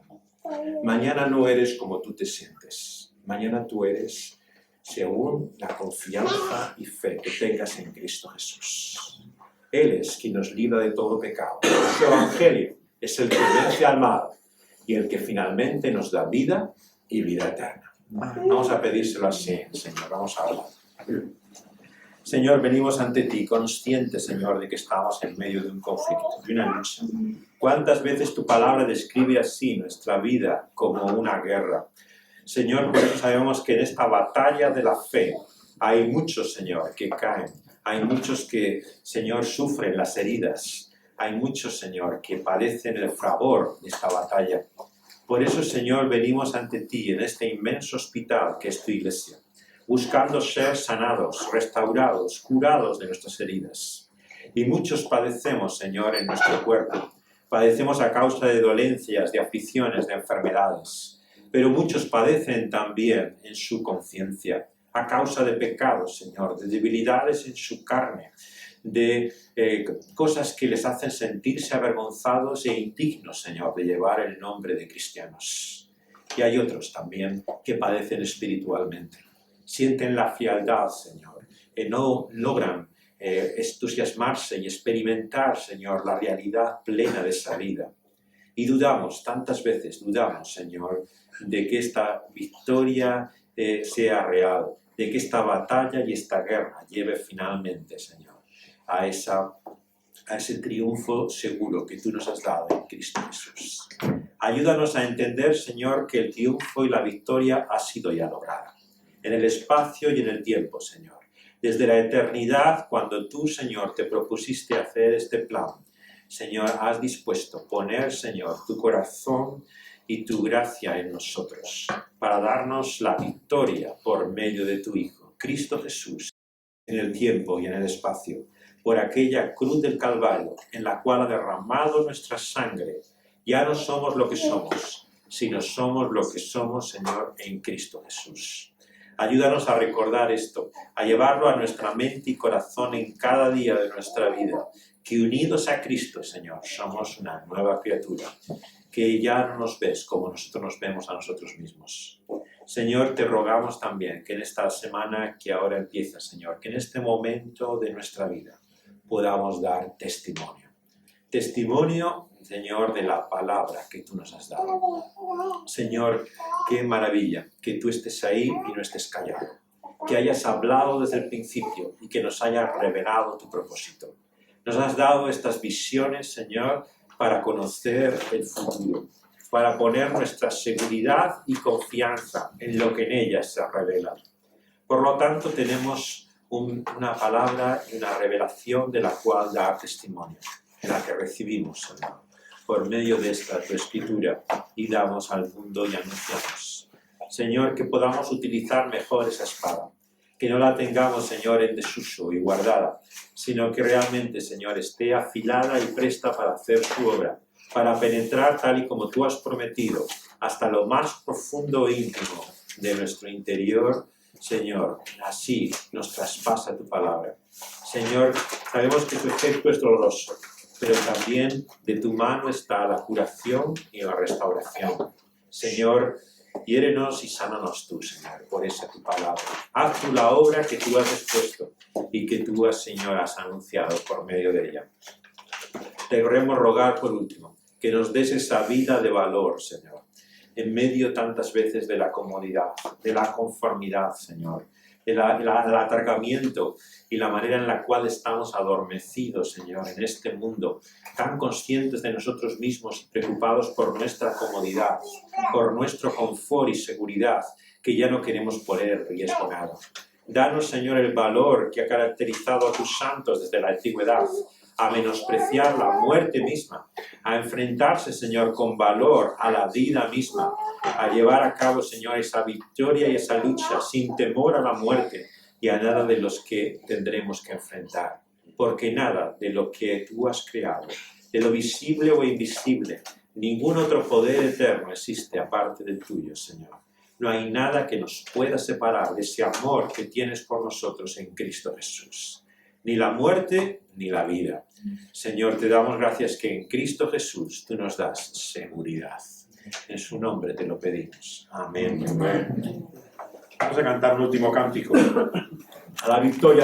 Mañana no eres como tú te sientes, mañana tú eres según la confianza y fe que tengas en Cristo Jesús. Él es quien nos libra de todo pecado. Su evangelio es el que vence al mal y el que finalmente nos da vida y vida eterna. Vamos a pedírselo así, Señor, vamos a hablar. Señor, venimos ante ti conscientes, Señor, de que estamos en medio de un conflicto, de una lucha. ¿Cuántas veces tu palabra describe así nuestra vida como una guerra? Señor, por eso sabemos que en esta batalla de la fe hay muchos, Señor, que caen. Hay muchos que, Señor, sufren las heridas. Hay muchos, Señor, que padecen el fragor de esta batalla. Por eso, Señor, venimos ante ti en este inmenso hospital que es tu iglesia, buscando ser sanados, restaurados, curados de nuestras heridas. Y muchos padecemos, Señor, en nuestro cuerpo. Padecemos a causa de dolencias, de aflicciones, de enfermedades. Pero muchos padecen también en su conciencia, a causa de pecados, Señor, de debilidades en su carne, de cosas que les hacen sentirse avergonzados e indignos, Señor, de llevar el nombre de cristianos. Y hay otros también que padecen espiritualmente. Sienten la frialdad, Señor, no logran entusiasmarse y experimentar, Señor, la realidad plena de esa vida. Y dudamos, tantas veces dudamos, Señor, de que esta victoria sea real, de que esta batalla y esta guerra lleve finalmente, Señor, a ese triunfo seguro que tú nos has dado en Cristo Jesús. Ayúdanos a entender, Señor, que el triunfo y la victoria ha sido ya lograda, en el espacio y en el tiempo, Señor. Desde la eternidad, cuando tú, Señor, te propusiste hacer este plan, Señor, has dispuesto poner, Señor, tu corazón y tu gracia en nosotros para darnos la victoria por medio de tu Hijo, Cristo Jesús, en el tiempo y en el espacio, por aquella cruz del Calvario en la cual ha derramado nuestra sangre. Ya no somos lo que somos, sino somos lo que somos, Señor, en Cristo Jesús. Ayúdanos a recordar esto, a llevarlo a nuestra mente y corazón en cada día de nuestra vida, que unidos a Cristo, Señor, somos una nueva criatura, que ya no nos ves como nosotros nos vemos a nosotros mismos. Señor, te rogamos también que en esta semana que ahora empieza, Señor, que en este momento de nuestra vida podamos dar testimonio. Testimonio, Señor, de la palabra que tú nos has dado. Señor, qué maravilla que tú estés ahí y no estés callado. Que hayas hablado desde el principio y que nos hayas revelado tu propósito. Nos has dado estas visiones, Señor, para conocer el futuro, para poner nuestra seguridad y confianza en lo que en ellas se revela. Por lo tanto, tenemos una palabra y una revelación de la cual dar testimonio, en la que recibimos, Señor, por medio de esta tu escritura, y damos al mundo y anunciamos. Señor, que podamos utilizar mejor esa espada, que no la tengamos, Señor, en desuso y guardada, sino que realmente, Señor, esté afilada y presta para hacer su obra, para penetrar tal y como tú has prometido, hasta lo más profundo e íntimo de nuestro interior. Señor, así nos traspasa tu palabra. Señor, sabemos que tu efecto es doloroso, pero también de tu mano está la curación y la restauración. Señor, hiérenos y sánanos tú, Señor, por esa tu palabra. Haz tú la obra que tú has dispuesto y que tú, Señor, has anunciado por medio de ella. Te queremos rogar, por último, que nos des esa vida de valor, Señor, en medio tantas veces de la comodidad, de la conformidad, Señor, del atragamiento y la manera en la cual estamos adormecidos, Señor, en este mundo, tan conscientes de nosotros mismos y preocupados por nuestra comodidad, por nuestro confort y seguridad, que ya no queremos poner en riesgo nada. Danos, Señor, el valor que ha caracterizado a tus santos desde la antigüedad, a menospreciar la muerte misma, a enfrentarse, Señor, con valor a la vida misma, a llevar a cabo, Señor, esa victoria y esa lucha sin temor a la muerte y a nada de los que tendremos que enfrentar. Porque nada de lo que tú has creado, de lo visible o invisible, ningún otro poder eterno existe aparte del tuyo, Señor. No hay nada que nos pueda separar de ese amor que tienes por nosotros en Cristo Jesús. Ni la muerte, ni la vida. Señor, te damos gracias que en Cristo Jesús tú nos das seguridad. En su nombre te lo pedimos. Amén. Vamos a cantar un último cántico. A la victoria.